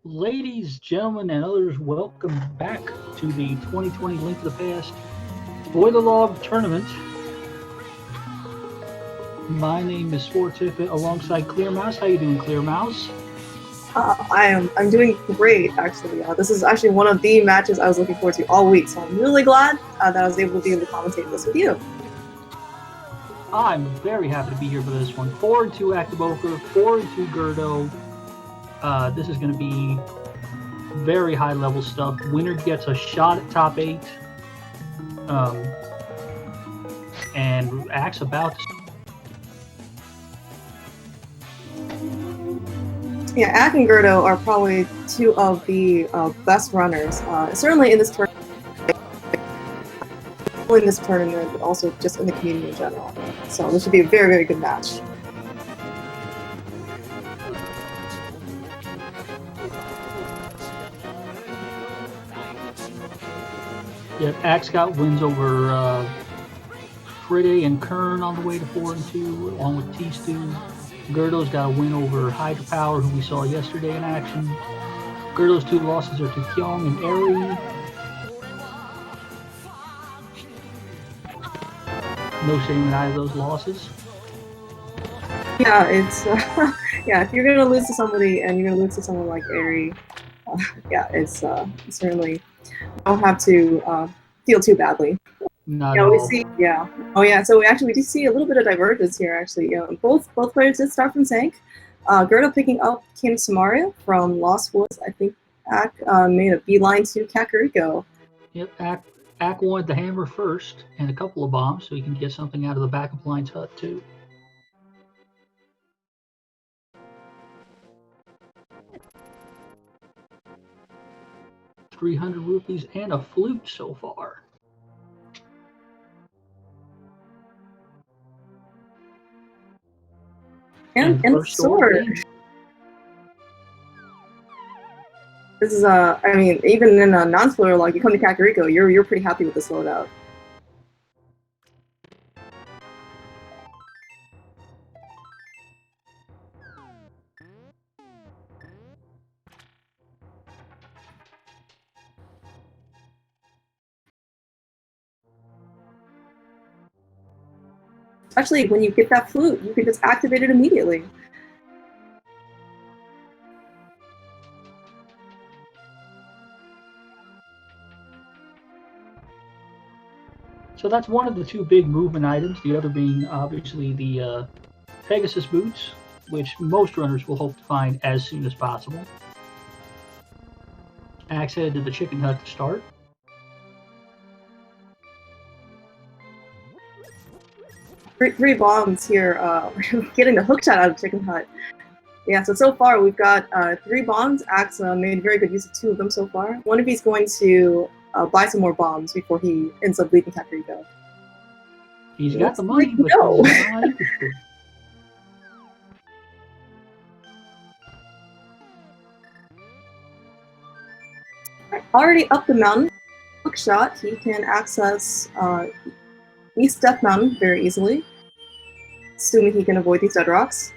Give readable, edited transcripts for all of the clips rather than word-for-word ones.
Ladies, gentlemen, and others, welcome back to the 2020 Link to the Past Spoiler Log Tournament. My name is Sportifa alongside Clear Mouse. How you doing, Clear Mouse? I'm doing great, actually. This is actually one of the matches I was looking forward to all week, so I'm really glad that I was able to commentate this with you. I'm very happy to be here for this one. 4-2 Acktheboker, 4-2 g3rd0. This is going to be very high-level stuff. Winner gets a shot at top 8. And Ack's about to... Yeah, Ack and g3rd0 are probably two of the best runners, certainly in this tournament, but also just in the community in general. So this should be a very, very good match. Yeah, Ack's got wins over Friday and Kern on the way to 4-2, along with T-Stew. g3rd0's got a win over Hydropower, who we saw yesterday in action. g3rd0's 2 losses are to Kyung and Eri. No shame in either of those losses. Yeah, it's yeah. If you're gonna lose to somebody and you're gonna lose to someone like Eri, yeah, it's certainly don't have to feel too badly. Not at all. We see, yeah. Oh yeah. So we do see a little bit of divergence here. Actually, both players did start from Zank. g3rd0 picking up Kim Samaria from Lost Woods. I think Ack made a beeline to Kakariko. Yep, Ack wanted the hammer first and a couple of bombs, so he can get something out of the back of Line's hut too. $300 and a flute so far. And a sword. This is I mean, even in a non-spoiler log, you come to Kakariko, you're pretty happy with this loadout. Actually, when you get that flute, you can just activate it immediately. So that's one of the 2 big movement items, the other being obviously the Pegasus boots, which most runners will hope to find as soon as possible. Ack's headed to the chicken hut to start. Three bombs here, getting the hook shot out of Chicken Hut. Yeah, so far we've got 3 bombs. Ack's made very good use of 2 of them so far. One of he's going to buy some more bombs before he ends up leaving Kakariko. He's got the money, but no. he's not interested. Already up the mountain, hook shot, he can access East Death Mountain very easily, assuming he can avoid these dead rocks.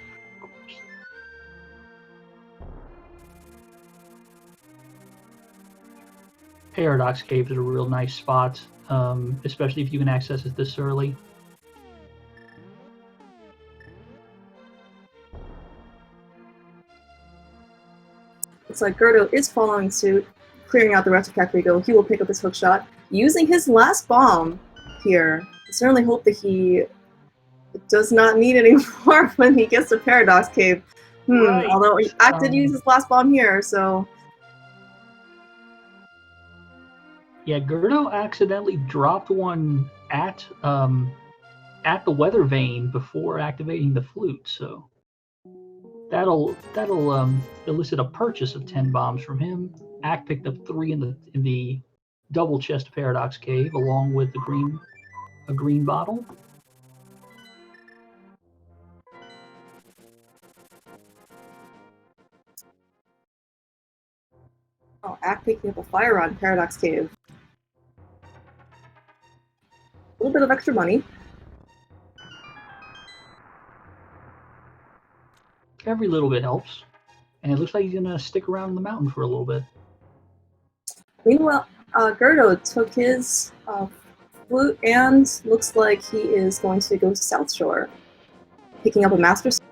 Paradox Cave is a real nice spot, especially if you can access it this early. Looks like g3rd0 is following suit, clearing out the rest of Kakariko. He will pick up his hook shot, using his last bomb here. I certainly hope that he does not need any more when he gets to Paradox Cave. Right. Although Ack did use his last bomb here, so... Yeah, g3rd0 accidentally dropped one at the weather vane before activating the flute, so that'll elicit a purchase of 10 bombs from him. Ack picked up 3 in the double chest of Paradox Cave, along with a green bottle. Oh, Ack picking up a fire rod in Paradox Cave. A little bit of extra money. Every little bit helps. And it looks like he's going to stick around in the mountain for a little bit. Meanwhile, g3rd0 took his flute and looks like he is going to go to South Shore, picking up a Master Sword.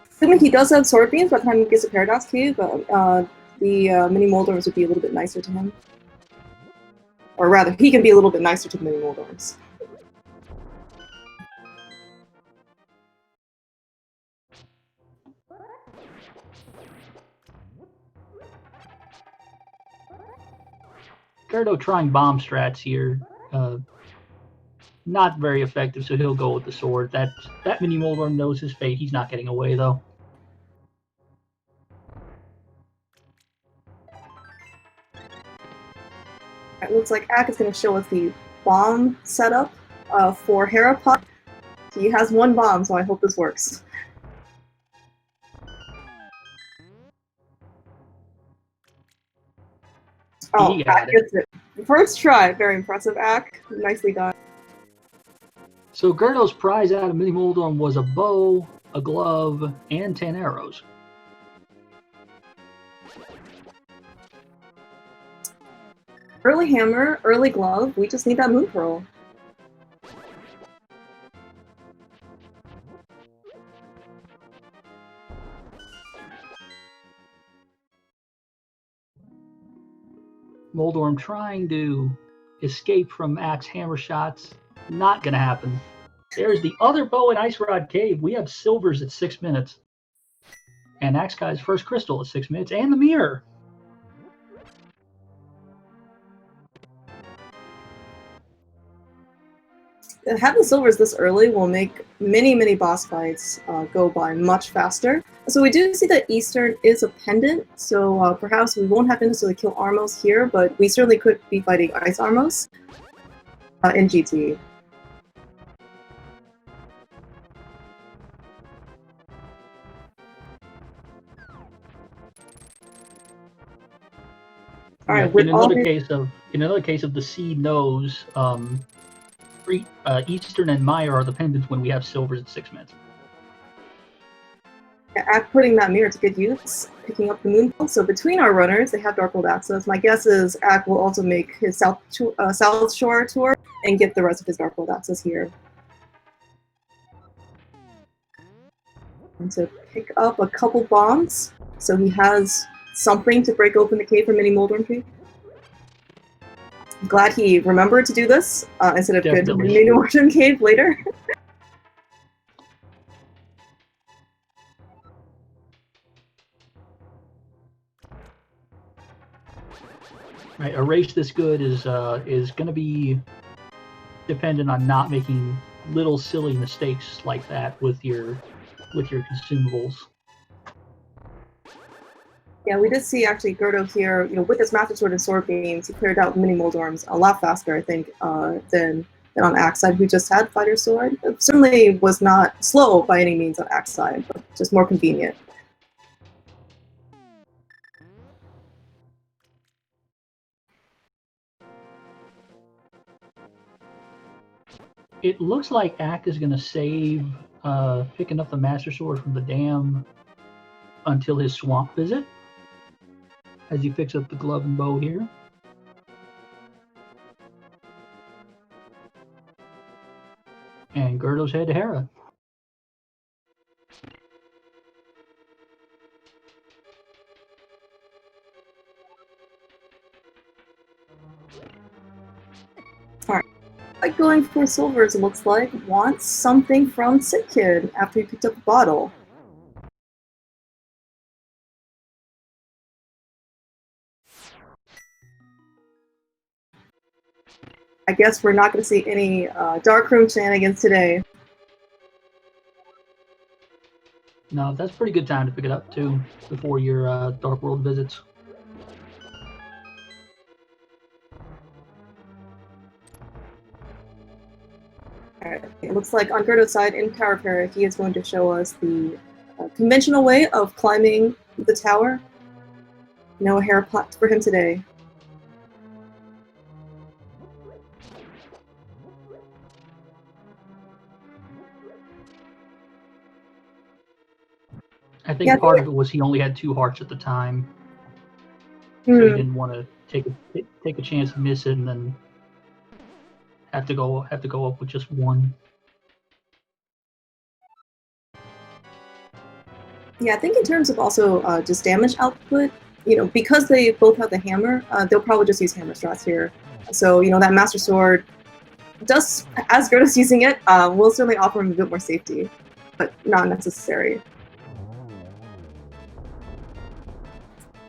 Assuming he does have Sword Beams by the time he gets a Paradox Cube, but the Mini Moldorms would be a little bit nicer to him. Or rather, he can be a little bit nicer to the Mini Moldorms. g3rd0 trying bomb strats here. Not very effective, so he'll go with the sword. That Mini Moldorm knows his fate. He's not getting away, though. It looks like Ack is going to show us the bomb setup for Herapod. He has one bomb, so I hope this works. Oh, Ack gets it. First try. Very impressive, Ack. Nicely done. So g3rd0's prize out of Mini Moldorm was a bow, a glove, and 10 arrows. Early hammer, early glove. We just need that Moon Pearl. Moldorm trying to escape from Ack's hammer shots. Not going to happen. There's the other bow in Ice Rod Cave. We have silvers at 6 minutes. And Axe Guy's first crystal at 6 minutes. And the mirror. Having silvers this early will make many boss fights go by much faster. So we do see that Eastern is a pendant, so perhaps we won't have to necessarily kill Armos here, but we certainly could be fighting Ice Armos in GT. All right. In another case of the seed knows, Eastern and Maya are the pendants when we have silvers at 6 minutes. Ack putting that mirror to good use, picking up the Moon Pearl. So between our runners, they have Dark World access. My guess is Ack will also make his South Shore tour and get the rest of his Dark World access here. And to pick up a couple bombs, so he has something to break open the cave for Mini Moldorm Cave. I'm glad he remembered to do this instead of going to Mini Moldorm Cave later. Right, erase this good is going to be dependent on not making little silly mistakes like that with your consumables. Yeah, we did see actually g3rd0 here, with his Master Sword and Sword Beams, he cleared out Mini Moldorms a lot faster, I think, than on Ack's side, who just had Fighter Sword. It certainly was not slow by any means on Ack's side, but just more convenient. It looks like Ack is going to save picking up the Master Sword from the dam until his swamp visit, as he picks up the glove and bow here. And g3rd0's head to Hera. Like going for silvers, it looks like, wants something from Sick Kid after he picked up the bottle. I guess we're not going to see any darkroom shenanigans today. No, that's pretty good time to pick it up too, before your Dark World visits. Alright, it looks like on g3rd0's side in Tower Para, he is going to show us the conventional way of climbing the tower. No hair pot for him today. I think part of it was he only had 2 hearts at the time, so he didn't want to take a chance to miss it and then have to go up with just 1. Yeah, I think in terms of also just damage output, you know, because they both have the hammer, they'll probably just use hammer strats here. So, you know, that Master Sword does, as Gerdo's using it, will certainly offer him a bit more safety, but not necessary.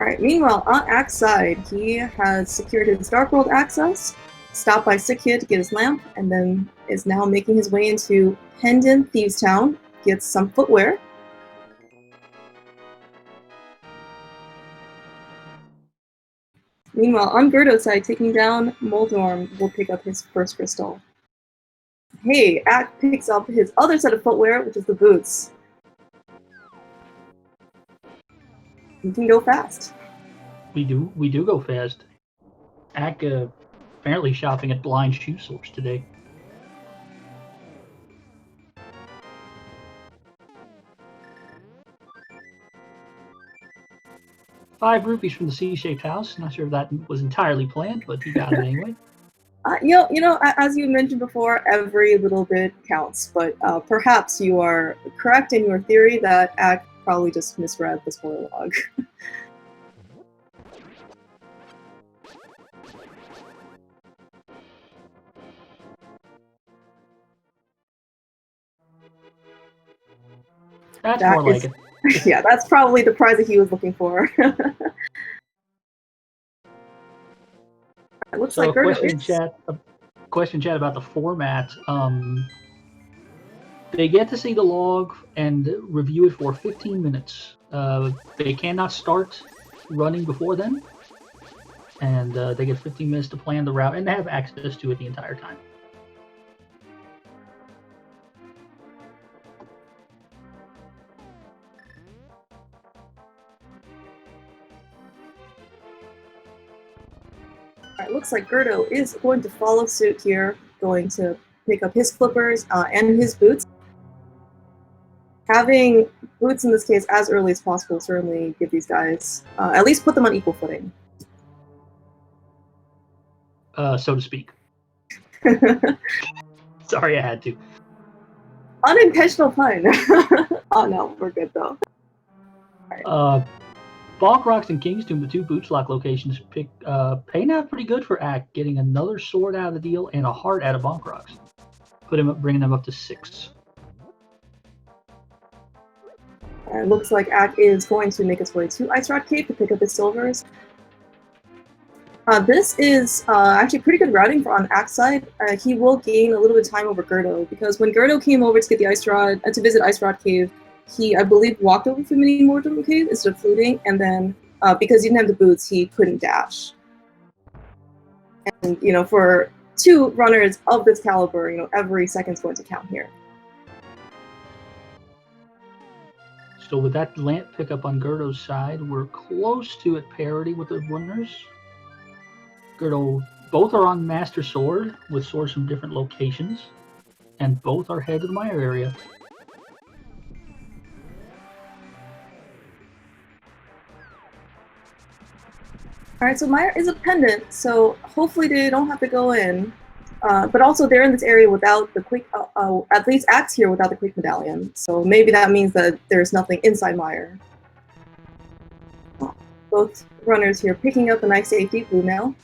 Alright, meanwhile, on Ack's side, he has secured his Dark World access, stopped by Sick Kid to get his lamp, and then is now making his way into Hendon Thieves Town, gets some footwear. Meanwhile, on Gerdo's side, taking down Moldorm will pick up his first crystal. Hey, Ack picks up his other set of footwear, which is the boots. You can go fast. We do go fast. Ack apparently shopping at Blind Shoe Source today. $5 rupees from the C-shaped house. Not sure if that was entirely planned, but he got it anyway. You know, as you mentioned before, every little bit counts. But perhaps you are correct in your theory that Ack probably just misread the spoiler log. That's more like it. Yeah, that's probably the prize that he was looking for. It looks like question chat about the format. They get to see the log and review it for 15 minutes. They cannot start running before then, and they get 15 minutes to plan the route, and they have access to it the entire time. It looks like Gerdo is going to follow suit here, going to pick up his flippers and his boots. Having boots in this case as early as possible will certainly give these guys, at least put them on equal footing. So to speak. Sorry, I had to. Unintentional pun. Oh no, we're good though. Right. Bonk Rocks and King's Tomb, the 2 boots lock locations, paying out pretty good for Ack, getting another sword out of the deal and a heart out of Bonk Rocks, bringing them up to 6. It looks like Ack is going to make his way to Ice Rod Cave to pick up his silvers. This is actually pretty good routing on Ack's side. He will gain a little bit of time over Gerdo, because when Gerdo came over to get the Ice Rod, to visit Ice Rod Cave, he, I believe, walked over from Mini Mordor Cave instead of fluting, and then because he didn't have the boots, he couldn't dash. And, you know, for 2 runners of this caliber, you know, every second's going to count here. So with that lamp pickup on Gerdo's side, we're close to at parity with the runners. Gerdo, both are on Master Sword, with swords from different locations, and both are head of the Mire area. Alright, so Mire is a pendant, so hopefully they don't have to go in. But also they're in this area without the quick, at least Ack's here without the quick medallion. So maybe that means that there's nothing inside Mire. Both runners here picking up a nice safety, blue mail.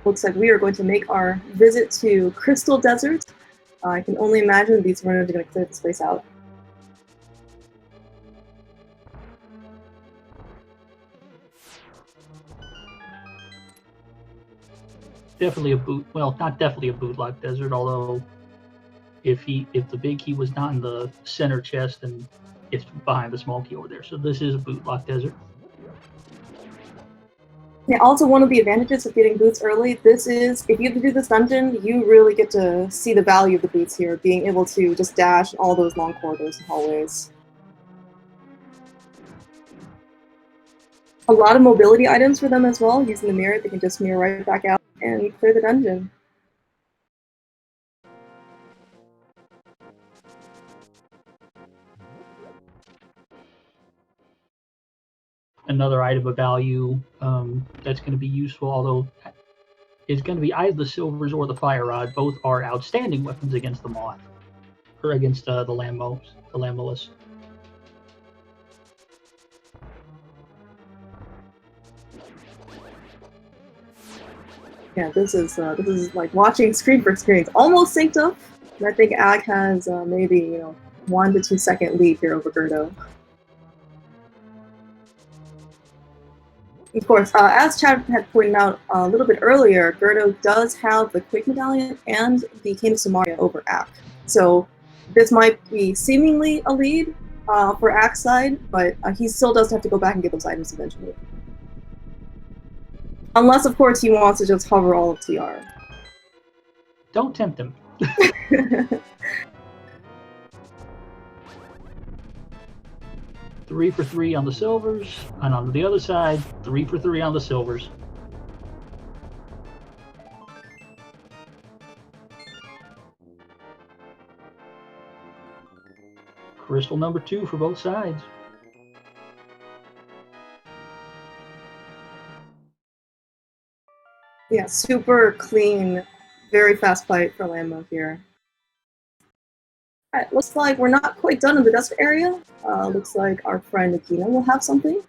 Looks like we are going to make our visit to Crystal Desert. I can only imagine these runners are going to clear this place out. Definitely a boot. Well, not definitely a bootlock desert. Although, if the big key was not in the center chest, then it's behind the small key over there. So this is a bootlock desert. Yeah, also one of the advantages of getting boots early, this is, if you have to do this dungeon, you really get to see the value of the boots here, being able to just dash all those long corridors and hallways. A lot of mobility items for them as well. Using the mirror, they can just mirror right back out and clear the dungeon. Another item of value that's going to be useful, although is going to be either the silvers or the fire rod. Both are outstanding weapons against the moth, or against the lambolus. Yeah, this is like watching screen for screen. It's almost synced up. And I think Ag has maybe 1 to 2 second lead here over g3rd0. Of course, as Chad had pointed out a little bit earlier, g3rd0 does have the Quick Medallion and the Cane of Samaria over Ack. So this might be seemingly a lead for Ack's side, but he still does have to go back and get those items eventually. Unless, of course, he wants to just hover all of TR. Don't tempt him. 3 for 3 on the silvers, and on the other side, 3 for 3 on the silvers. Crystal number 2 for both sides. Yeah, super clean, very fast fight for Lambo here. Alright, looks like we're not quite done in the desert area. Looks like our friend Akina will have something.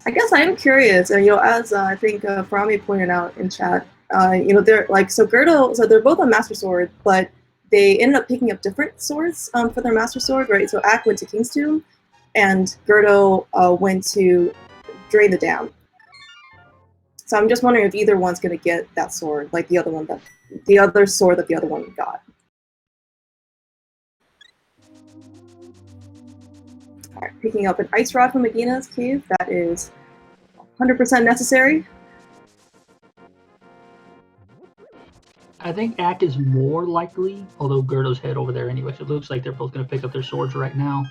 I guess I am curious, and as I think Farami pointed out in chat, they're like, so g3rd0, so they're both on Master Sword, but they ended up picking up different swords for their Master Sword, right? So Ack went to King's Tomb, and g3rd0 went to Drain the Dam. So I'm just wondering if either one's going to get that sword, like the other sword that the other one got. Alright, picking up an ice rod from Agina's cave. That is 100% necessary. I think Ack is more likely, although g3rd0's head over there anyway, so it looks like they're both going to pick up their swords right now.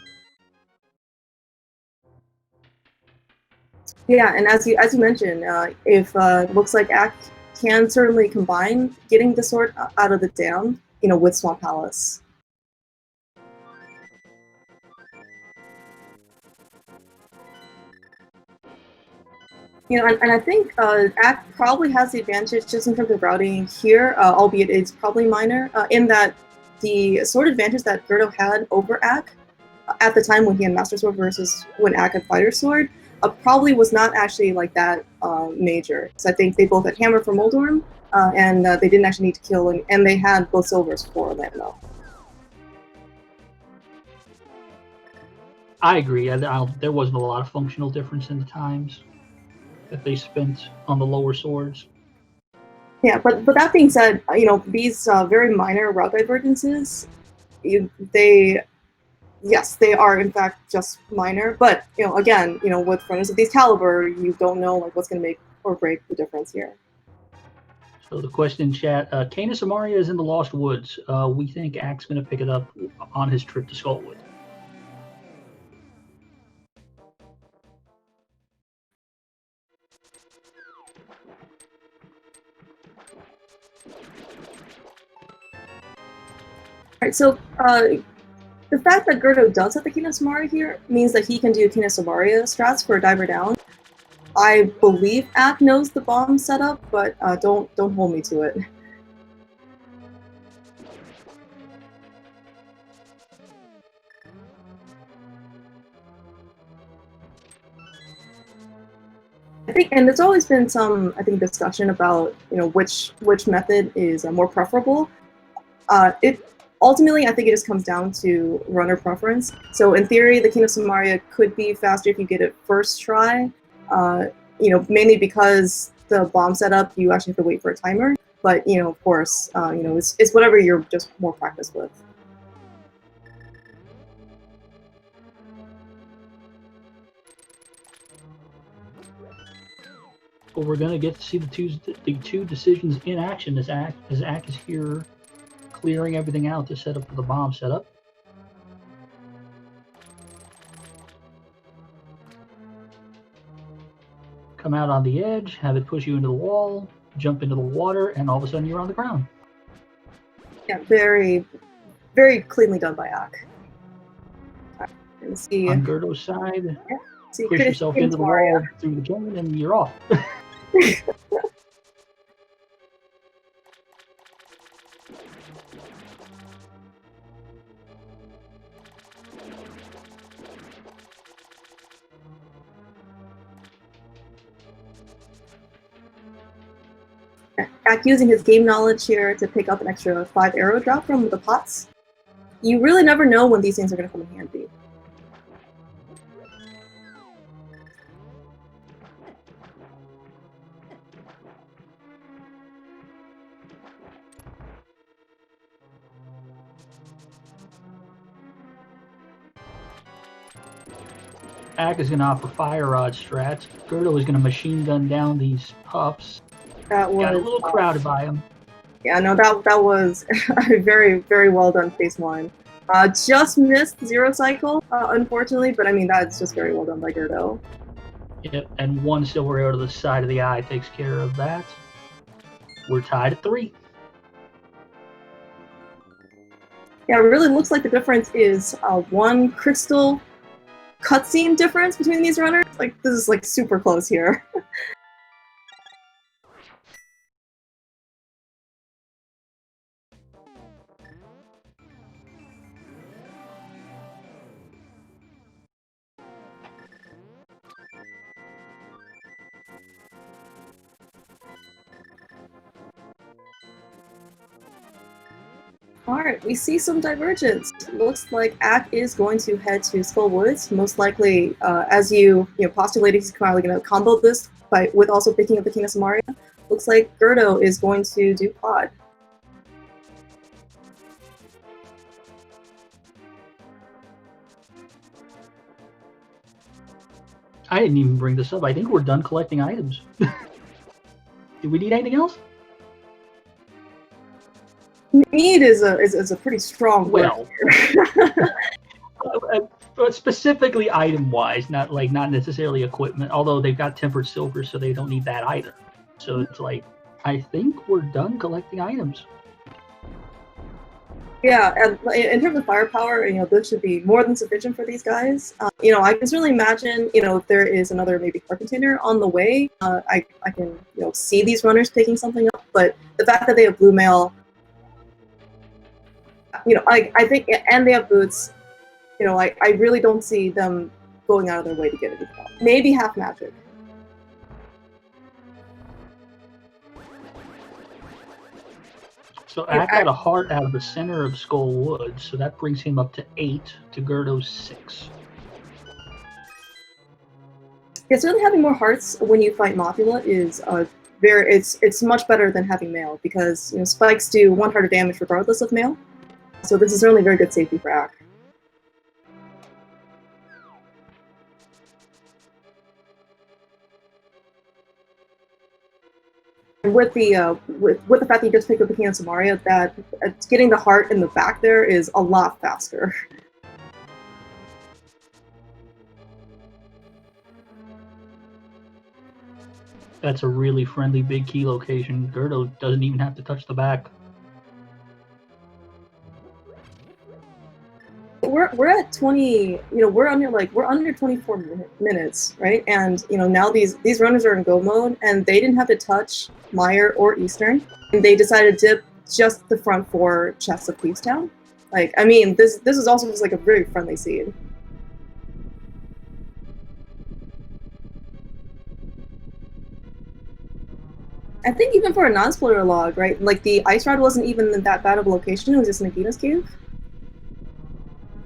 Yeah, and as you mentioned, if looks like Ack can certainly combine getting the sword out of the dam, with Swamp Palace. And I think Ack probably has the advantage just in terms of routing here, albeit it's probably minor, in that the sword advantage that g3rd0 had over Ack at the time when he had Master Sword versus when Ack had Fighter Sword probably was not actually like that major. So I think they both had Hammer for Moldorm, and they didn't actually need to kill, and they had both silvers for Lando. I agree. There wasn't a lot of functional difference in the times that they spent on the lower swords. Yeah, but that being said, these very minor route divergences, yes, they are in fact just minor. But again, with furnace of these caliber, you don't know what's going to make or break the difference here. So the question in chat: Cane of Samaria is in the Lost Woods. We think Ack's going to pick it up on his trip to Skullwood. Alright, so the fact that g3rd0 does have the Cane of Samaria here means that he can do Cane of Samaria strats for a diver down. I believe Ack knows the bomb setup, but don't hold me to it. I think, and there's always been some, discussion about which method is more preferable. Ultimately, I think it just comes down to runner preference. So in theory, the Cane of Samaria could be faster if you get it first try. Mainly because the bomb setup, you actually have to wait for a timer. But of course, it's whatever you're just more practiced with. but we're gonna get to see the two decisions in action as Ack is here, clearing everything out to set up for the bomb setup. Come out on the edge, have it push you into the wall, jump into the water, and all of a sudden you're on the ground. Yeah, very, very cleanly done by Ack. And see on g3rd0's side, yeah, so push yourself into the wall through the gun, and you're off. Ack using his game knowledge here to pick up an extra 5 arrow drop from the pots. You really never know when these things are going to come in handy. Ack is going to offer fire rod strats. g3rd0 is going to machine gun down these pups. That was got a little crowded by him. Yeah, no, that was a very, very well done phase one. Just missed zero cycle, unfortunately, but I mean that's just very well done by g3rd0. Yep, and one silver arrow to the side of the eye takes care of that. We're tied at 3. Yeah, it really looks like the difference is one crystal cutscene difference between these runners. Like this is like super close here. Alright, we see some divergence. Looks like Ack is going to head to Skull Woods. Most likely, as you postulated, he's probably going to combo this with also picking up the King of Samaria. Looks like g3rd0 is going to do pod. I didn't even bring this up. I think we're done collecting items. Do we need anything else? Need is a pretty strong word. Well, specifically item-wise, not necessarily equipment. Although they've got tempered silver, so they don't need that either. So it's like, I think we're done collecting items. Yeah, and in terms of firepower, this should be more than sufficient for these guys. I can certainly imagine, if there is another maybe car container on the way, I can, see these runners picking something up. But the fact that they have blue mail, I think, and they have boots, I really don't see them going out of their way to get it. Maybe half magic. So Ack got a heart out of the center of Skull Woods, so that brings him up to 8 to g3rd0's 6. Yeah, certainly having more hearts when you fight Mothula is it's much better than having mail because spikes do 1 heart of damage regardless of mail. So this is certainly very good safety for Ack. And with the with the fact that you just picked up the King of Samaria, that getting the heart in the back there is a lot faster. That's a really friendly big key location. g3rd0 doesn't even have to touch the back. We're at 20. We're under 24 minutes, right? And now these runners are in go mode, and they didn't have to touch Meyer or Eastern, and they decided to dip just the front 4 chests of Queenstown. Like, I mean, this is also just like a very friendly seed. I think even for a non-spoiler log, right? Like the ice rod wasn't even in that bad of a location. It was just Nagina's cave.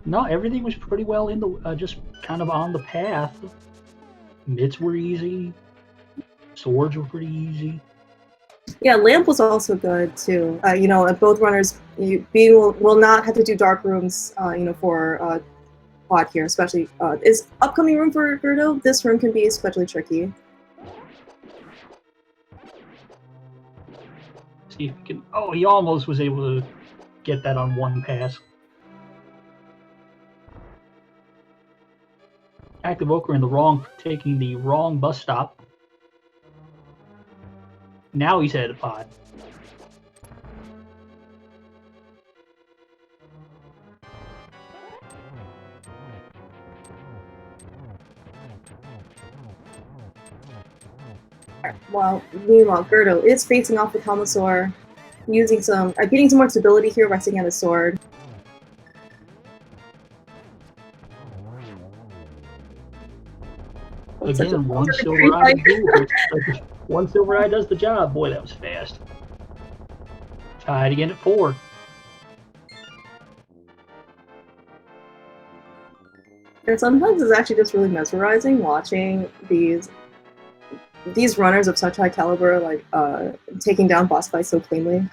No, everything was pretty well in the just kind of on the path. Mitts were easy. Swords were pretty easy. Yeah, lamp was also good too. Both runners will not have to do dark rooms. For quad here, especially is upcoming room for g3rd0. This room can be especially tricky. See if he can. Oh, he almost was able to get that on one pass. Acktheboker in the wrong, taking the wrong bus stop. Now he's headed to pod. Well, meanwhile, g3rd0 is facing off with Helmasaur, using getting some more stability here by sticking out his sword. Again, one silver eye one silver eye does the job. Boy, that was fast. Try it again at 4. And sometimes it's actually just really mesmerizing watching these runners of such high caliber, like taking down boss fights so cleanly.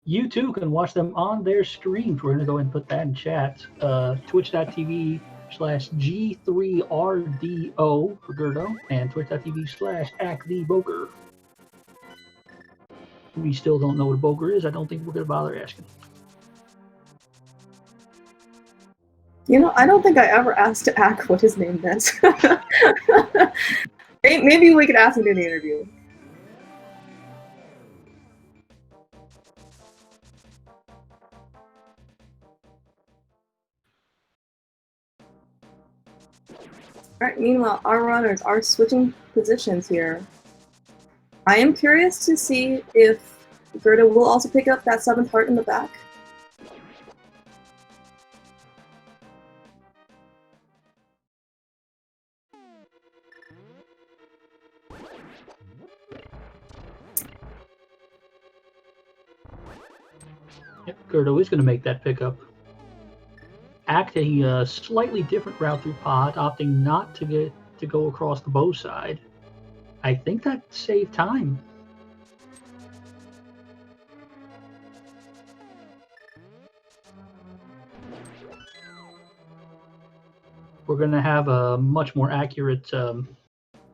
You too can watch them on their streams. We're gonna go ahead and put that in chat. Twitch.tv/g3rdo for g3rd0 and twitch.tv/Acktheboker. We still don't know what a boger is. I don't think we're gonna bother asking. You know, I don't think I ever asked Ack what his name meant. Maybe we could ask him in the interview. Alright, meanwhile, our runners are switching positions here. I am curious to see if g3rd0 will also pick up that 7th heart in the back. Yep, g3rd0 is going to make that pickup. Act a slightly different route through pod, opting not to go across the bow side. I think that saved time. We're going to have a much more accurate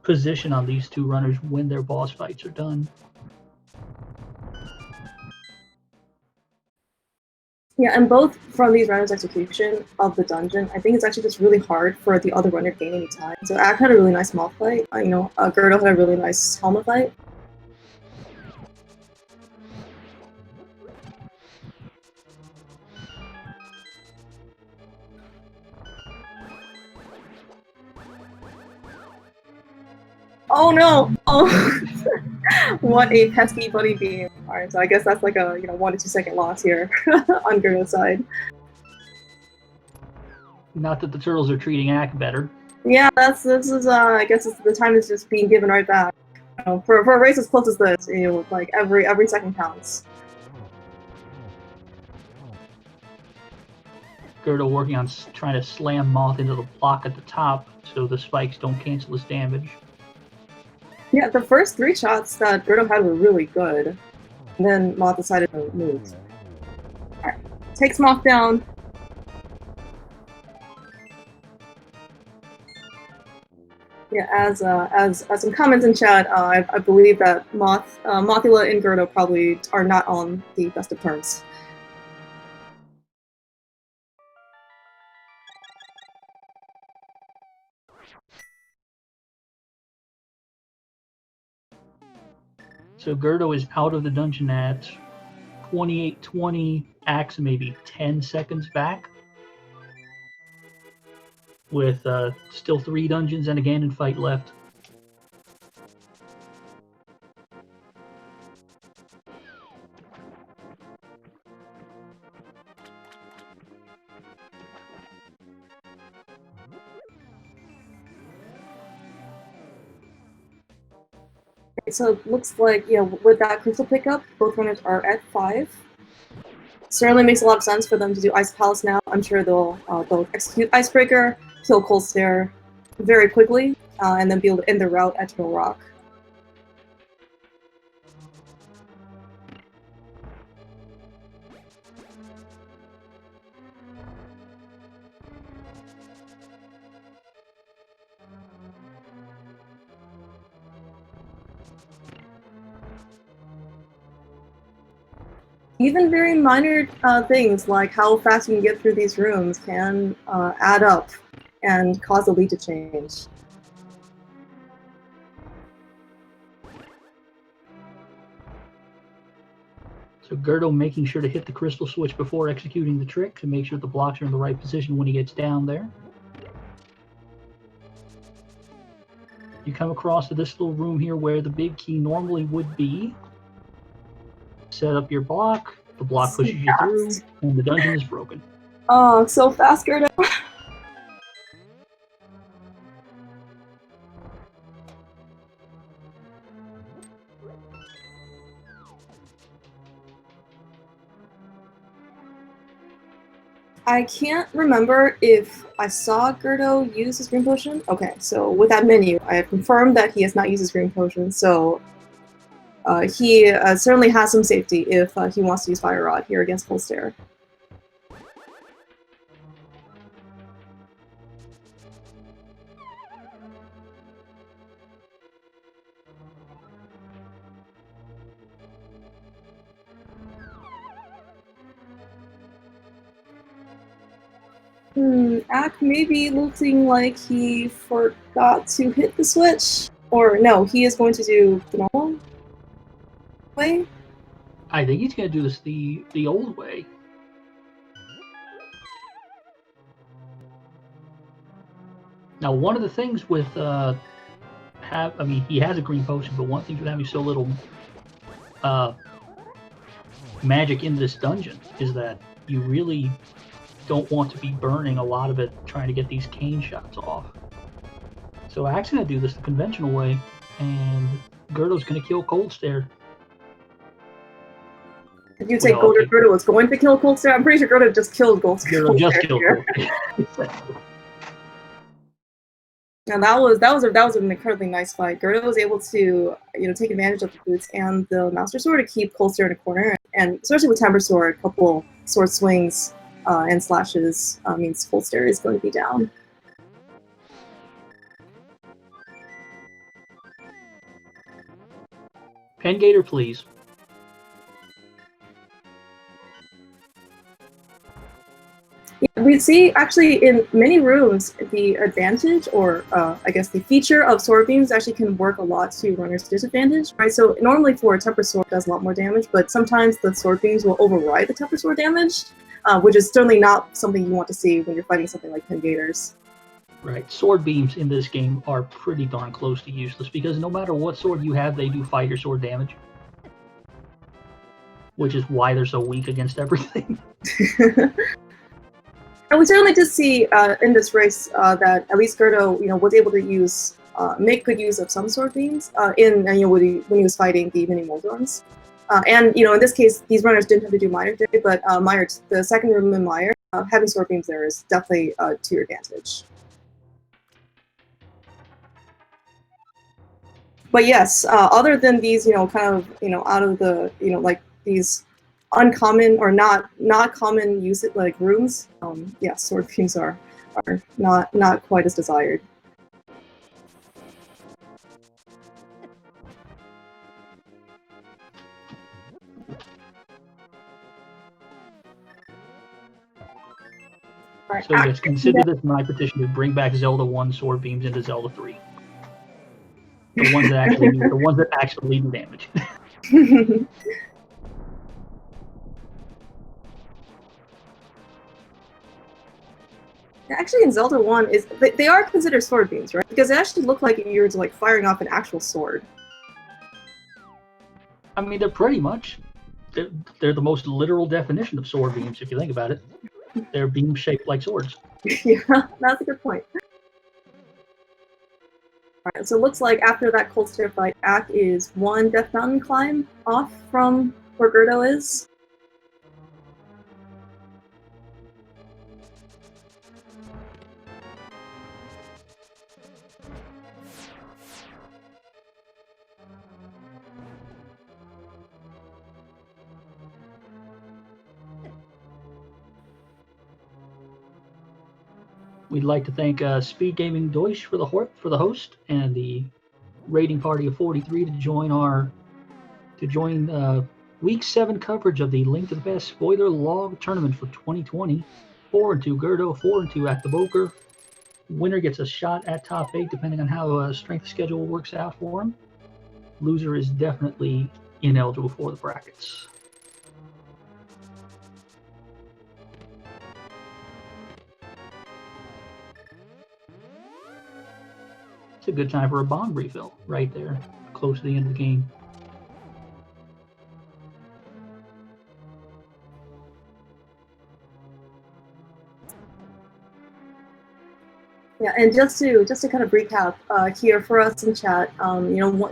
position on these two runners when their boss fights are done. Yeah, and both from these runners' execution of the dungeon, I think it's actually just really hard for the other runner to gain any time. So Ack had a really nice moth fight. g3rd0 had a really nice Helma fight. Oh no! Oh, what a pesky buddy beam. Alright, so I guess that's like a 1 to 2 second loss here on g3rd0's side. Not that the turtles are treating Ack better. Yeah, I guess the time is just being given right back. For a race as close as this, like every second counts. g3rd0 working on trying to slam Moth into the block at the top so the spikes don't cancel his damage. Yeah, the first 3 shots that g3rd0 had were really good. And then Moth decided to move. Alright, takes Moth down. Yeah, as some comments in chat, I believe that Mothula and g3rd0 probably are not on the best of terms. So g3rd0 is out of the dungeon at 28:20. Axe maybe 10 seconds back, with still 3 dungeons and a Ganon fight left. So it looks like, with that crystal pickup, both runners are at 5. Certainly makes a lot of sense for them to do Ice Palace now. I'm sure they'll execute Icebreaker, kill Cold Stare very quickly, and then be able to end their route at Turtle Rock. Even very minor things like how fast you can get through these rooms can add up and cause the lead to change. So g3rd0 making sure to hit the crystal switch before executing the trick to make sure the blocks are in the right position when he gets down there. You come across to this little room here where the big key normally would be. Set up your block, the block pushes you through, and the dungeon is broken. Oh, so fast, g3rd0. I can't remember if I saw g3rd0 use his green potion. Okay, so with that menu, I have confirmed that he has not used his green potion, so he certainly has some safety if he wants to use Fire Rod here against Cold Stare. Ack maybe looking like he forgot to hit the switch. Or no, he is going to do the normal way? I think he's going to do this the old way. Now, one of the things with he has a green potion, but one thing with having so little magic in this dungeon is that you really don't want to be burning a lot of it trying to get these cane shots off. So Ack's going to do this the conventional way, and g3rd0's going to kill Cold Stare. If you say g3rd0 is going to kill Cold Stare, I'm pretty sure g3rd0 just killed Cold Stare. g3rd0 just killed Cold Stare. And that was an incredibly nice fight. g3rd0 was able to take advantage of the boots and the Master Sword to keep Cold Stare in a corner, and especially with Temper Sword, a couple sword swings and slashes means Cold Stare is going to be down. Pengator, please. Yeah, we see actually in many rooms the advantage, or I guess the feature of sword beams actually can work a lot to runners' disadvantage, right? So normally for Temper Sword does a lot more damage, but sometimes the sword beams will override the Temper Sword damage, which is certainly not something you want to see when you're fighting something like Pengators. Right, sword beams in this game are pretty darn close to useless because no matter what sword you have, they do fighter sword damage. Which is why they're so weak against everything. And we certainly did see in this race that at least g3rd0, was able to make good use of some sword beams when he was fighting the mini Moldorms. And in this case, these runners didn't have to do Mire today, but Mire, the second room in Mire, having sword beams there is definitely to your advantage. But yes, other than these, kind of, out of the, like these uncommon or not common use like rooms, yeah, sword beams are not quite as desired. So yes, consider this my petition to bring back Zelda 1 sword beams into Zelda 3. The ones that actually do damage. Actually, in Zelda 1, they are considered sword beams, right? Because they actually look like you're like firing off an actual sword. I mean, they're pretty much they're the most literal definition of sword beams if you think about it. They're beams shaped like swords. Yeah, that's a good point. Alright, so it looks like after that Cold Stare fight, Ack is one Death Mountain climb off from where g3rd0 is. We'd like to thank SpeedGaming Deutsch for the host and the raiding party of 43 to join Week 7 coverage of the Link to the Past spoiler log tournament for 2020. 4-2 g3rd0, 4-2 Acktheboker. Winner gets a shot at top 8 depending on how strength schedule works out for him. Loser is definitely ineligible for the brackets. It's a good time for a bond refill right there, close to the end of the game. Yeah, and just to kind of recap here for us in chat,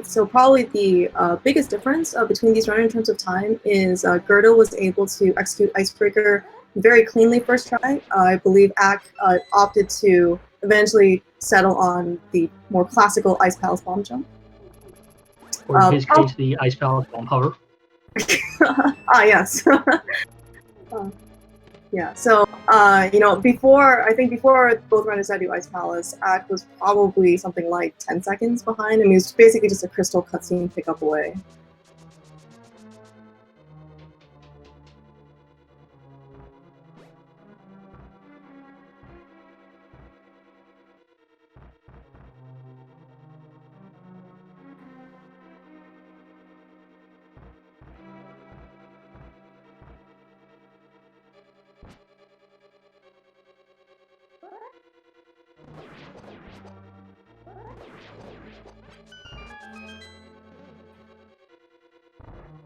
so probably the biggest difference between these runners in terms of time is g3rd0 was able to execute Icebreaker very cleanly first try. I believe Ack opted to eventually settle on the more classical Ice Palace bomb jump. Or in his case, the Ice Palace bomb hover. Yes. Yeah, so, before both runners had to do Ice Palace, Ack was probably something like 10 seconds behind. I mean, it's basically just a crystal cutscene pickup away.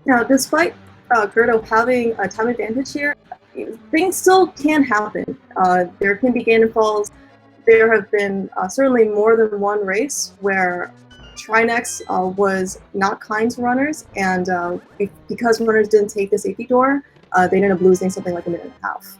Now, despite g3rd0 having a time advantage here, things still can happen. There can be gain and falls. There have been certainly more than one race where Trinex was not kind to runners, and because runners didn't take the safety door, they ended up losing something like a minute and a half.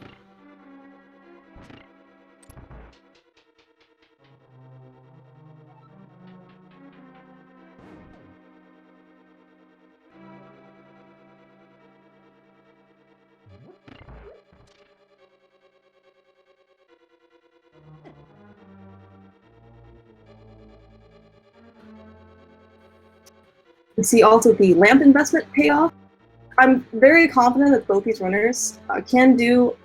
We see also the lamp investment payoff. I'm very confident that both these runners can do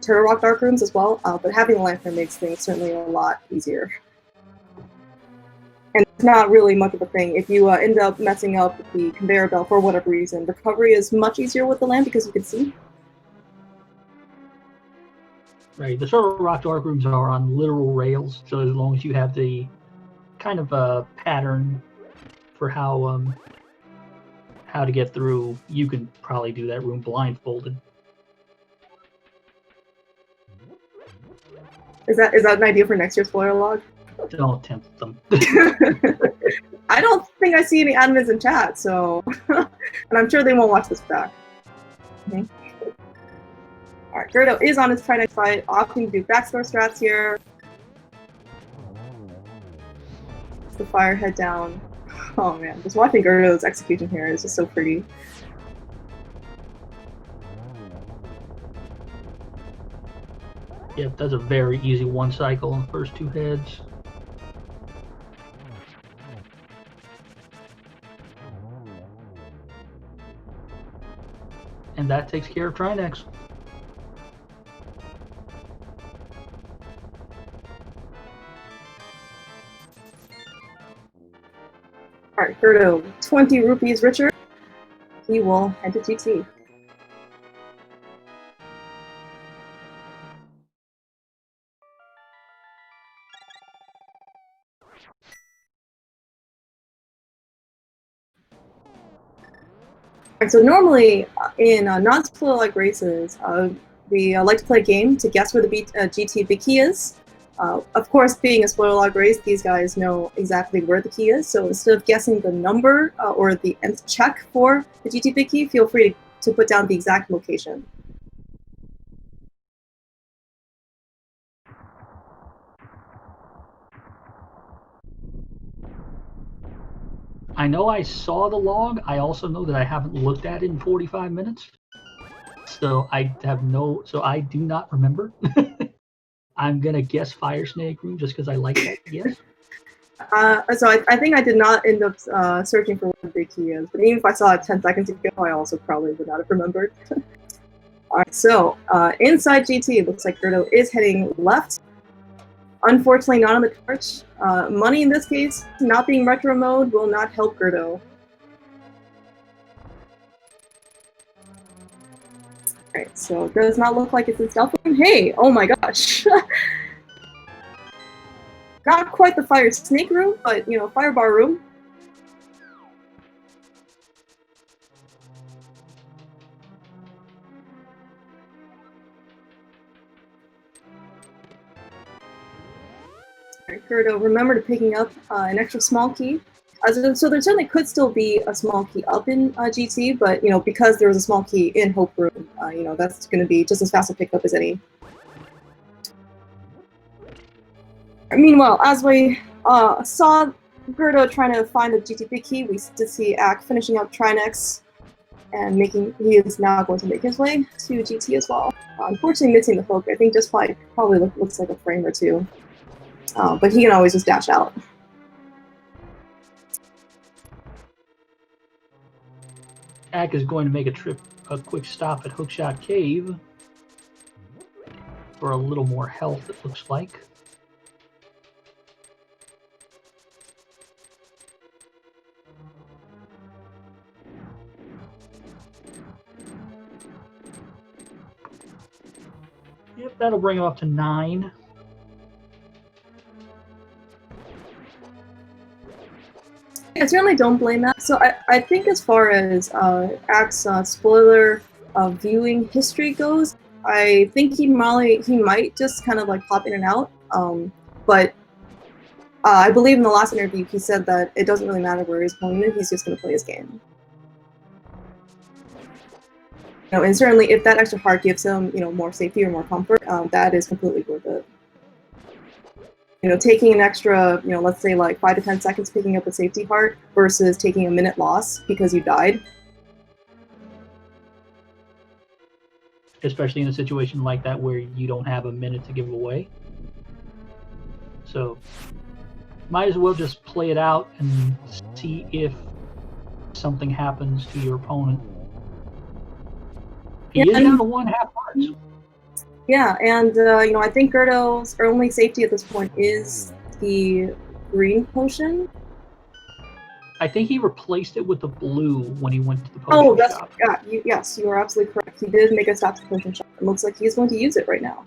Turtle Rock Dark Rooms as well, but having the lamp makes things certainly a lot easier. And it's not really much of a thing. If you end up messing up the conveyor belt for whatever reason, recovery is much easier with the lamp because you can see. Right, the Turtle Rock Dark Rooms are on literal rails, so as long as you have the kind of a pattern for how to get through, you can probably do that room blindfolded. Is that an idea for next year's spoiler log? Don't tempt them. I don't think I see any admins in chat, so and I'm sure they won't watch this back. Okay. Alright, g3rd0 is on his Trinex fight, opting to do backstore strats here. The fire head down. Oh man, just watching g3rd0's execution here is just so pretty. Yep, that's a very easy one cycle on the first two heads. And that takes care of Trinex. Alright, g3rd0, 20 rupees richer. He will head to GT. Alright, so normally in non-spoiler-like races, we like to play a game to guess where the GT big key is. Of course, being a spoiler log race, these guys know exactly where the key is, so instead of guessing the number or the nth check for the GT big key, feel free to put down the exact location. I know I saw the log. I also know that I haven't looked at it in 45 minutes. So I do not remember. I'm gonna guess Fire Snake Room just because I like that guess. So I think I did not end up searching for what the big key is, but even if I saw it 10 seconds ago, I also probably would not have remembered. Alright, so inside GT, it looks like g3rd0 is heading left. Unfortunately, not on the torch. Money in this case, not being retro mode, will not help g3rd0. Alright, so it does not look like it's in stealth room. Hey, oh my gosh! Not quite the fire snake room, but, you know, firebar room. Alright, g3rd0, remember to picking up an extra small key. So there certainly could still be a small key up in GT, but, you know, because there was a small key in Hope Room, you know, that's going to be just as fast a pickup as any. Meanwhile, as we saw g3rd0 trying to find the GT big key, we did see Ack finishing up Trinex and he is now going to make his way to GT as well. Unfortunately missing the hook, I think just probably looks like a frame or two. But he can always just dash out. Ack is going to make a quick stop at Hookshot Cave for a little more health, it looks like. Yep, that'll bring him up to 9. I certainly don't blame that. So I think as far as Ack's spoiler viewing history goes, I think he might just kind of like pop in and out. But I believe in the last interview he said that it doesn't really matter where he's going in, he's just going to play his game. You know, and certainly if that extra heart gives him, you know, more safety or more comfort, that is completely worth it. You know, taking an extra, you know, let's say like 5 to 10 seconds picking up a safety heart versus taking a minute loss because you died. Especially in a situation like that where you don't have a minute to give away. So, might as well just play it out and see if something happens to your opponent. He is down to 1/2 hearts. Yeah, and you know, I think g3rd0's only safety at this point is the green potion. I think he replaced it with the blue when he went to the potion shop. Yes, you are absolutely correct. He did make a stop to the potion shop. It looks like he's going to use it right now.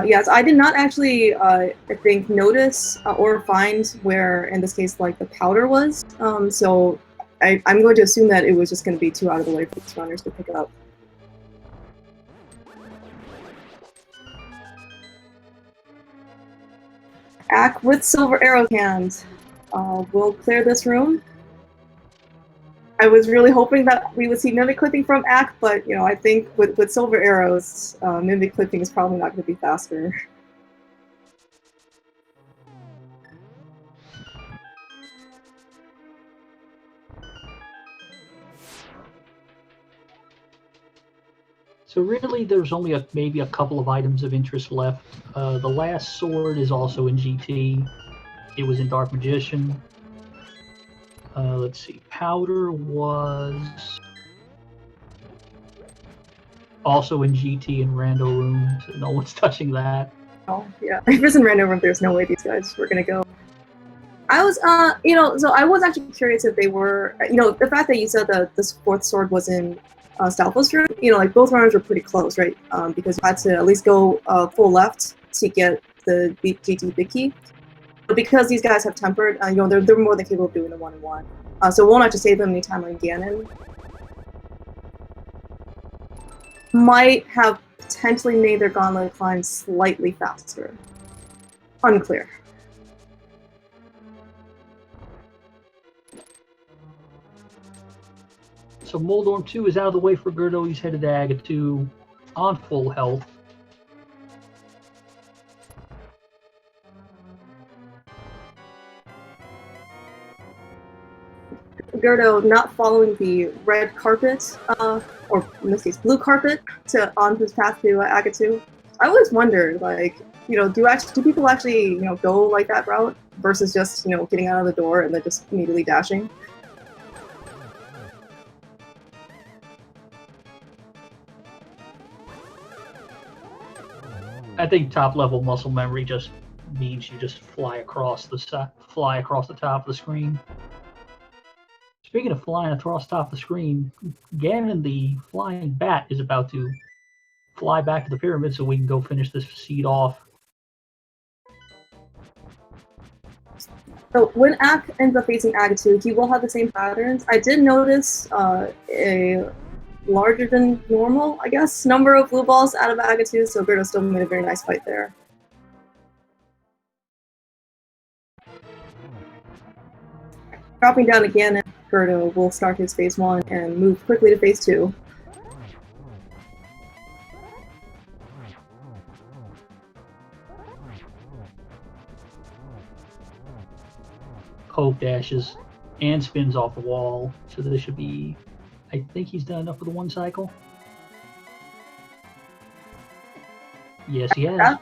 Yes, I did not actually, I think, notice or find where, in this case, like the powder was. So I'm going to assume that it was just going to be too out of the way for these runners to pick it up. Ack with Silver Arrow hand will clear this room. I was really hoping that we would see mimic clipping from Ack, but you know, I think with Silver Arrows, mimic clipping is probably not going to be faster. So really, there's only maybe a couple of items of interest left. The last sword is also in GT. It was in Dark Magician. Let's see. Powder was also in GT and Rando Room, so no one's touching that. Oh, yeah. If it's in Rando Room, there's no way these guys were going to go. I was, you know, so I was actually curious if they were, you know, the fact that you said that this fourth sword was in Stalfo's room, you know, like both runners were pretty close, right? Because you had to at least go full left to get the GT big key. But because these guys have tempered, you know, they're more than capable of doing the 1-on-1. So it won't have to save them any time on Ganon. Might have potentially made their gauntlet climb slightly faster. Unclear. So Moldorm 2 is out of the way for g3rd0. He's headed to Aga 2 on full health. g3rd0 not following the red carpet, or in this case blue carpet, on his path to Aga 2. I always wondered, like, do people actually go like that route versus just getting out of the door and then just immediately dashing? I think top level muscle memory just means you just fly across the top of the screen. Speaking of flying across the top of the screen, Ganon the flying bat is about to fly back to the pyramid so we can go finish this seed off. So when Ack ends up facing Aggtheboker, he will have the same patterns. I did notice a larger than normal, I guess, number of blue balls out of Aggtheboker, so g3rd0 still made a very nice fight there. Dropping down again, and g3rd0 will start his phase 1 and move quickly to phase 2. Hope dashes and spins off the wall, so this should be, I think he's done enough for the one cycle. Yes, he has.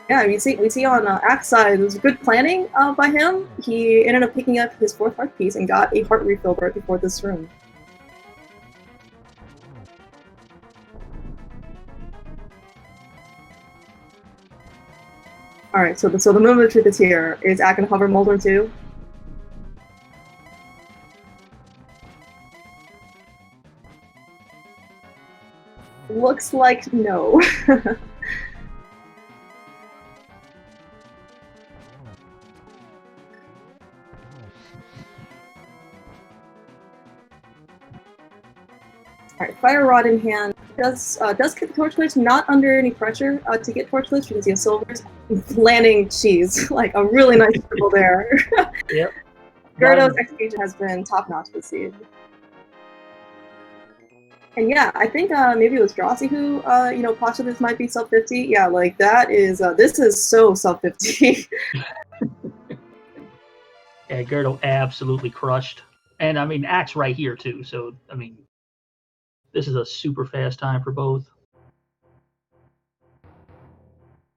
Yeah, we see on Ack's side, there was good planning by him. He ended up picking up his 4th heart piece and got a heart refill right before this room. Alright, so the moment of truth is here. Is Ack gonna hover Molder too? Looks like no. Alright, Fire Rod in hand. Does get the Torch Glitch, not under any pressure to get Torch Glitch because he has Silvers. Landing cheese, like a really nice triple there. Yep. g3rd0's execution has been top notch this seed. And yeah, I think maybe it was Drosy who, postulated this might be sub 50. Yeah, like that is, this is so sub 50. Yeah, g3rd0 absolutely crushed. And I mean, Ack's right here too, so I mean, this is a super fast time for both.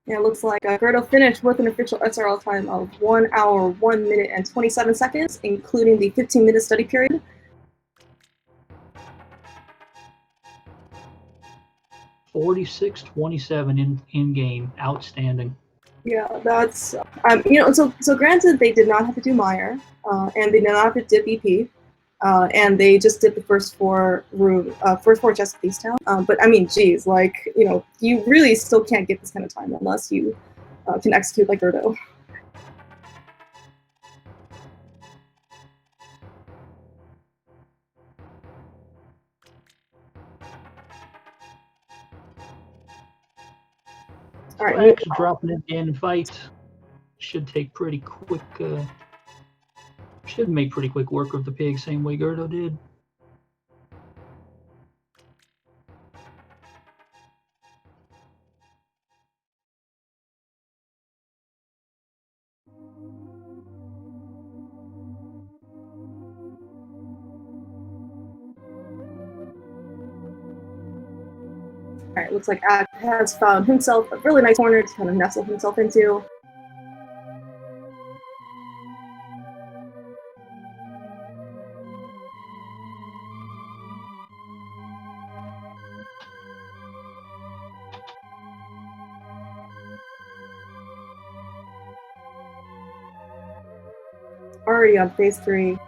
Yeah, it looks like g3rd0 finished with an official SRL time of 1 hour, 1 minute, and 27 seconds, including the 15-minute study period. $46.27 in game, outstanding. Yeah, that's so granted they did not have to do Meyer, and they did not have to dip EP, and they just did the first four chests of East Town. But I mean, geez, like you really still can't get this kind of time unless you can execute like g3rd0. All right, Ack's dropping it in fight. Should take pretty quick. Should make pretty quick work of the pig, same way g3rd0 did. Alright, looks like Ack has found himself a really nice corner to kind of nestle himself into. Already on phase 3.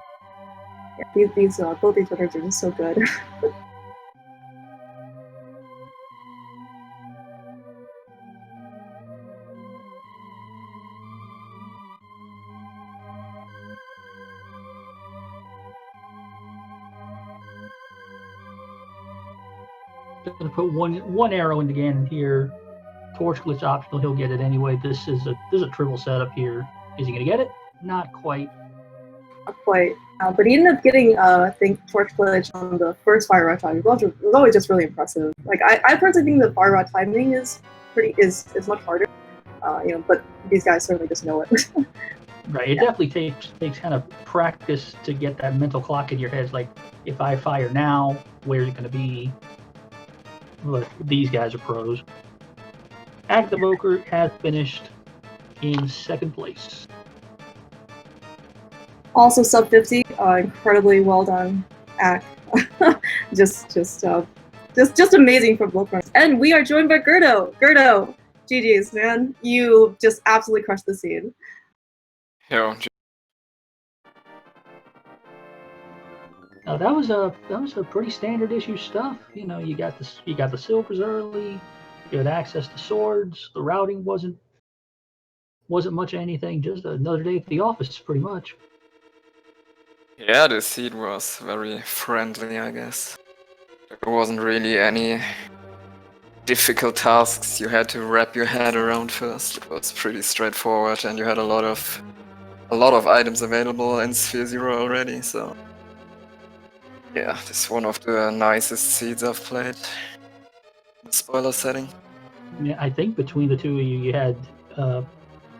Yeah, both these winners are just so good. Gonna put one arrow into Ganon here. Torch glitch optional, he'll get it anyway. This is a triple setup here. Is he gonna get it? Not quite. Not quite. But he ended up getting, I think, Torch Glitch on the first Fire Rod time. It was always just really impressive. Like I personally think the Fire Rod timing is much harder. But these guys certainly just know it. Right. It definitely takes kind of practice to get that mental clock in your head. It's like, if I fire now, where's it gonna be? Look, these guys are pros. Acktheboker has finished in second place. Also sub 50, incredibly well done, Ack. just amazing from both runners. And we are joined by g3rd0. g3rd0, GG's, man. You just absolutely crushed the scene. Yeah. That was a pretty standard issue stuff. You know, you got the silvers early, you had access to swords. The routing wasn't much of anything. Just another day at the office, pretty much. Yeah, the seed was very friendly, I guess. There wasn't really any difficult tasks you had to wrap your head around first. It was pretty straightforward, and you had a lot of items available in Sphere Zero already. So yeah, this is one of the nicest seeds I've played. The spoiler setting. Yeah, I think between the two of you, you had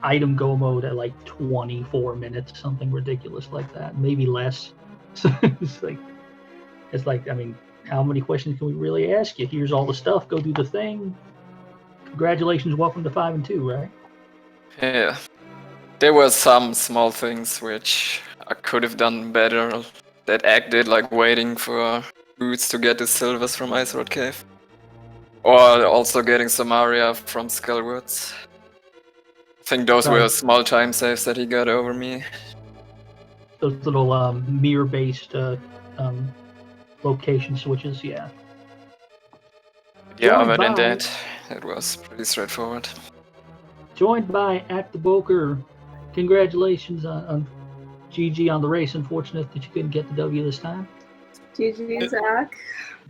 item go mode at like 24 minutes, something ridiculous like that, maybe less. So it's like, I mean, how many questions can we really ask you? Here's all the stuff. Go do the thing. Congratulations, welcome to 5 and 2, right? Yeah, there were some small things which I could have done better. That Act did, like waiting for Boots to get the silvers from Ice Road Cave, or also getting Samaria from Skullwoods. I think those were small time saves that he got over me. Those little mirror-based location switches, yeah. Yeah, other than that, it was pretty straightforward. Joined by Acktheboker. Congratulations on GG on the race. Unfortunate that you couldn't get the W this time. GG, Zach.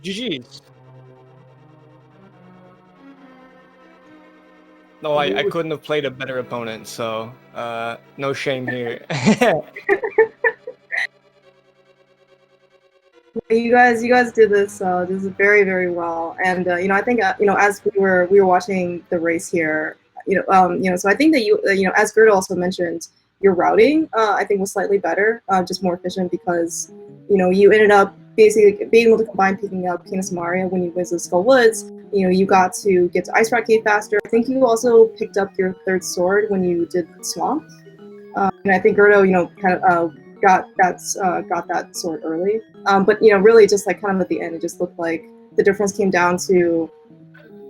GG's. No, I couldn't have played a better opponent, so no shame here. You guys did this very, very well, and I think as we were watching the race here, so I think that as g3rd0 also mentioned, your routing I think was slightly better, just more efficient because you ended up basically being able to combine picking up King of Samaria when you visited Skull Woods. You got to get to Ice Rock Cave faster. I think you also picked up your third sword when you did Swamp, and I think g3rd0 kind of got that sword early. But really just like kind of at the end, it just looked like the difference came down to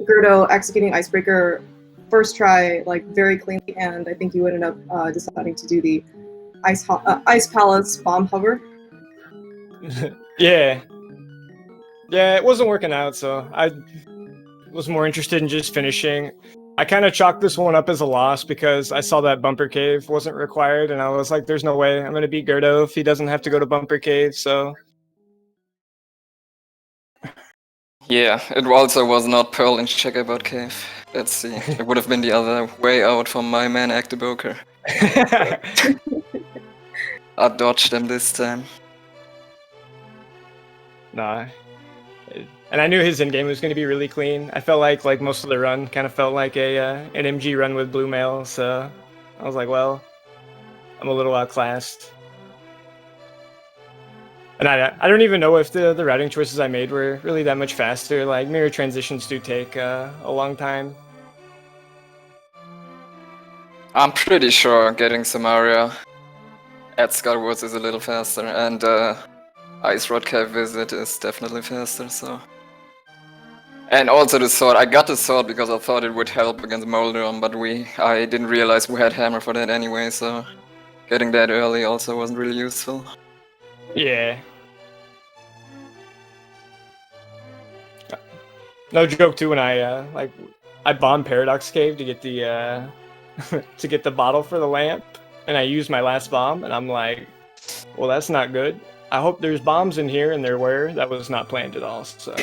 g3rd0 executing Icebreaker first try, like very cleanly, and I think you ended up deciding to do the Ice Palace bomb hover. Yeah, it wasn't working out, so I was more interested in just finishing. I kind of chalked this one up as a loss because I saw that Bumper Cave wasn't required, and I was like, there's no way I'm going to beat g3rd0 if he doesn't have to go to Bumper Cave, so... Yeah, it also was not Pearl in Checkerboard Cave. Let's see. It would have been the other way out from my man Acktheboker. I dodged them this time. Nah. And I knew his endgame was going to be really clean. I felt like most of the run kind of felt like an MG run with Blue Mail, so I was like, well, I'm a little outclassed. And I don't even know if the routing choices I made were really that much faster. Like, mirror transitions do take a long time. I'm pretty sure getting Samaria at Skullwoods is a little faster, and Ice Road Cave visit is definitely faster, so... And also the sword. I got the sword because I thought it would help against Moldrum, but I didn't realize we had hammer for that anyway, so... Getting that early also wasn't really useful. Yeah. No joke too, when I bombed Paradox Cave to get the to get the bottle for the lamp, and I used my last bomb, and I'm like, well, that's not good. I hope there's bombs in here, and there were. That was not planned at all, so...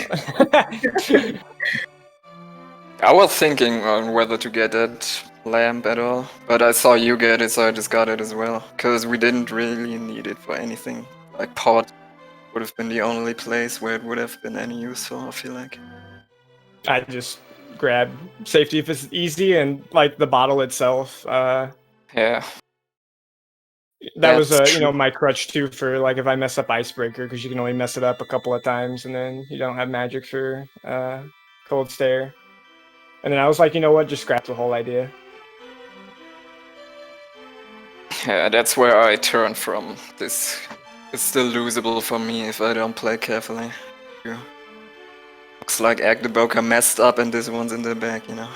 I was thinking on whether to get that lamp at all, but I saw you get it, so I just got it as well. Because we didn't really need it for anything. Like, pot would have been the only place where it would have been any useful, I feel like. I just grab safety if it's easy, and like the bottle itself. Yeah. That was my crutch too for like if I mess up Icebreaker, because you can only mess it up a couple of times and then you don't have magic for Cold Stare. And then I was like, you know what, just scrap the whole idea. Yeah, that's where I turn from. This is still losable for me if I don't play carefully. Yeah. Looks like Acktheboker messed up and this one's in the back, you know.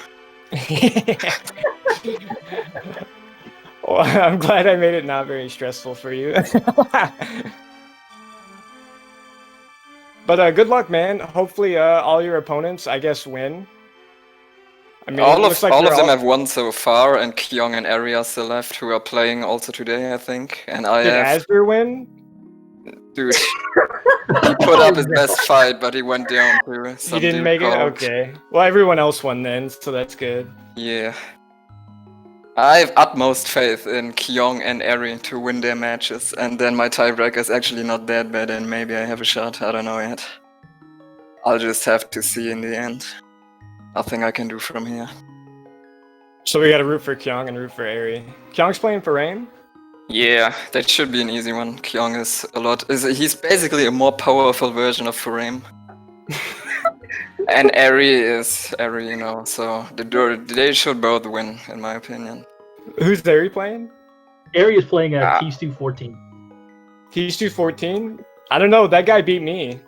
Well, I'm glad I made it not very stressful for you. But good luck, man. Hopefully all your opponents, I guess, win. I mean, all it of looks like all they're of them have won so far, and Kyong and Ari are still left, who are playing also today, I think. And I Did have... Asger win? Dude, he put up his best fight, but he went down to some You didn't dude make it? called... Okay. Well, everyone else won then, so that's good. Yeah. I have utmost faith in Kyong and Ari to win their matches, and then my tiebreaker is actually not that bad, and maybe I have a shot, I don't know yet. I'll just have to see in the end. Nothing I can do from here. So we gotta root for Kyong and root for Ari. Kyong's playing for Rain? Yeah, that should be an easy one. Kyong is a lot... he's basically a more powerful version of Frame. And Ari is Ari, you know, so they should both win, in my opinion. Who's Ari playing? Ari is playing at Keys 214. Keys 214? I don't know, that guy beat me.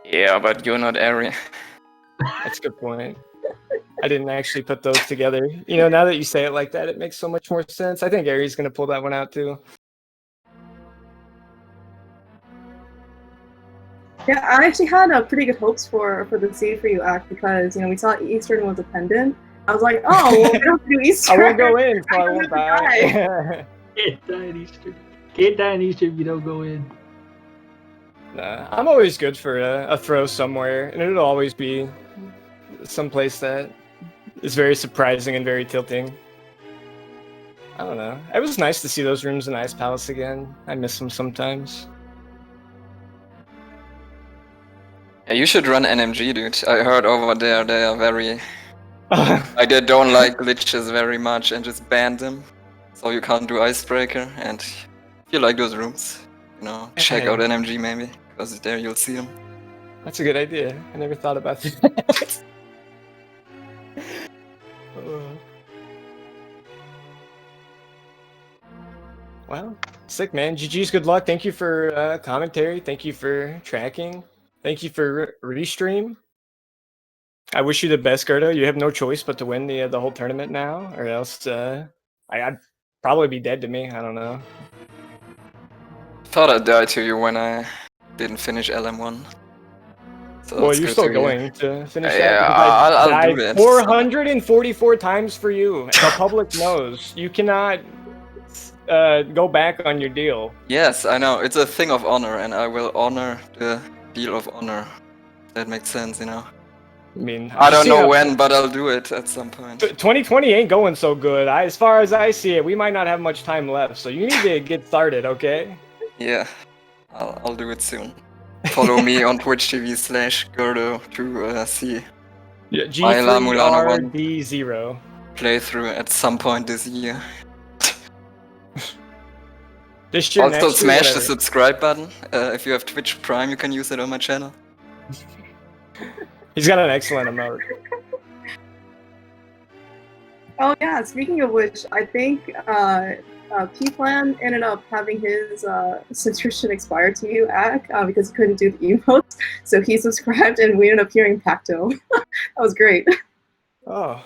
Yeah, but you're not Ari. That's a good point. I didn't actually put those together. You know, now that you say it like that, it makes so much more sense. I think Ari's gonna pull that one out too. Yeah, I actually had pretty good hopes for the seed for you, Act, because, you know, we saw Eastern was a pendant. I was like, oh, well, we don't have to do Eastern. I won't go in, so I won't die. Can't die in Eastern. Can't die in Eastern if you don't go in. Nah, I'm always good for a throw somewhere, and it'll always be someplace that is very surprising and very tilting. I don't know. It was nice to see those rooms in Ice Palace again. I miss them sometimes. Yeah, you should run NMG, dude. I heard over there they are very... like, they don't like glitches very much and just ban them. So you can't do Icebreaker, and if you like those rooms, you know, check out NMG maybe, because there you'll see them. That's a good idea. I never thought about that. Well, sick, man. GG's, good luck. Thank you for commentary. Thank you for tracking. Thank you for restream. I wish you the best, g3rd0. You have no choice but to win the whole tournament now, or else I'd probably be dead to me. I don't know. Thought I'd die to you when I didn't finish LM1. So well, you're still going to finish that. Yeah, I'll do that. 444 times for you. The public knows. You cannot go back on your deal. Yes, I know. It's a thing of honor, and I will honor the deal of honor. That makes sense, you know. I mean, I don't know when, but I'll do it at some point. 2020 ain't going so good. As far as I see it, we might not have much time left, so you need to get started, okay? Yeah, I'll do it soon. Follow me on Twitch TV/g3rd0 to see my g3rd0 playthrough at some point this year. This year, also, smash the subscribe button. If you have Twitch Prime, you can use it on my channel. He's got an excellent emote. Oh yeah, speaking of which, I think P-Plan ended up having his subscription expire to you, Ack, because he couldn't do the emotes, so he subscribed and we ended up hearing Pacto. That was great. Oh.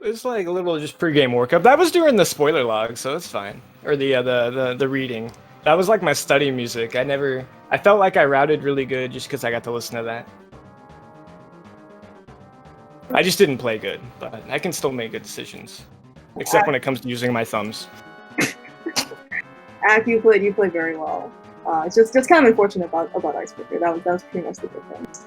It's like a little just pre-game workup. That was during the spoiler log, so it's fine. Or the reading. That was like my study music. I felt like I routed really good just because I got to listen to that. I just didn't play good, but I can still make good decisions. Except when it comes to using my thumbs. Ack, you played very well. It's just kind of unfortunate about Icebreaker. That was pretty much the difference.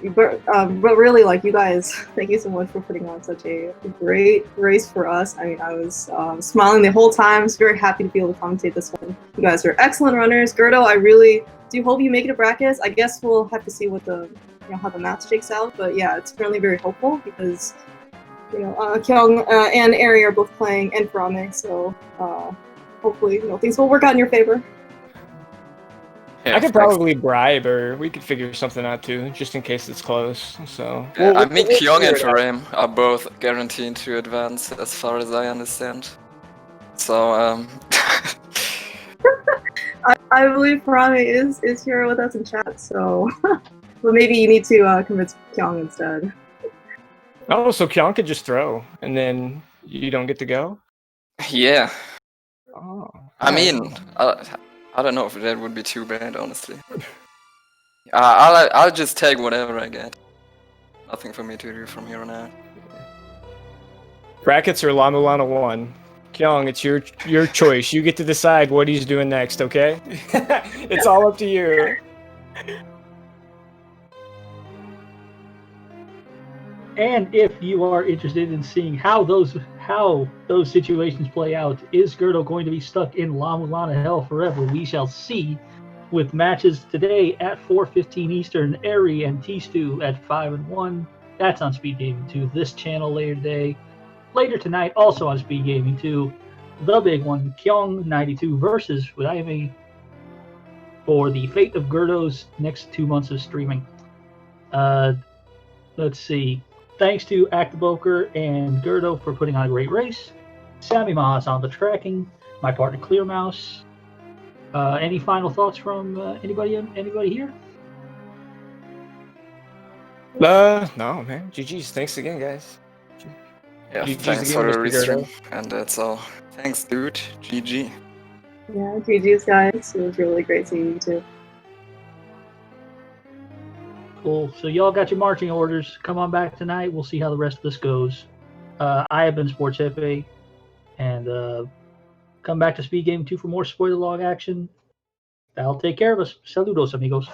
But really, like, you guys, thank you so much for putting on such a great race for us. I mean, I was smiling the whole time. I was very happy to be able to commentate this one. You guys are excellent runners. g3rd0, I really do hope you make it to brackets. I guess we'll have to see what how the math shakes out. But yeah, it's certainly very hopeful because, Kyung and Ari are both playing and Frame, so hopefully, things will work out in your favor. Yeah, I could thanks. probably bribe, or we could figure something out too, just in case it's close. So I mean, we'll Kyung and figure it out. Faram are both guaranteed to advance, as far as I understand. So, I believe Parame is here with us in chat, so but maybe you need to convince Kyung instead. Oh, so Kyung could just throw, and then you don't get to go. yeah. Oh, I mean, I don't know if that would be too bad, honestly. I'll just take whatever I get. Nothing for me to do from here on out. brackets are Lama Lana 1. Kyung, it's your choice. You get to decide what he's doing next, okay? It's all up to you. And if you are interested in seeing how those situations play out, is g3rd0 going to be stuck in Lama Lana hell forever? We shall see, with matches today at 4:15 Eastern, Eri and T-Stew at 5 and 1. That's on SpeedGaming 2. This channel later today. Later tonight, also on SpeedGaming 2, the big one, Kyung 92 versus Wudayame for the fate of g3rd0's next 2 months of streaming. Let's see. Thanks to Acktheboker and g3rd0 for putting on a great race. Sammy Mahas on the tracking. My partner Clear Mouse. Any final thoughts from anybody here? No, man. GG's. Thanks again, guys. Yeah, GG's thanks again, for the Mr. restream, g3rd0. and that's all. Thanks, dude. GG. Yeah, GG's guys. It was really great seeing you too. Cool. So y'all got your marching orders. Come on back tonight. We'll see how the rest of this goes. I have been Sports Hefe, and come back to SpeedGaming 2 for more spoiler log action. That'll take care of us. Saludos, amigos.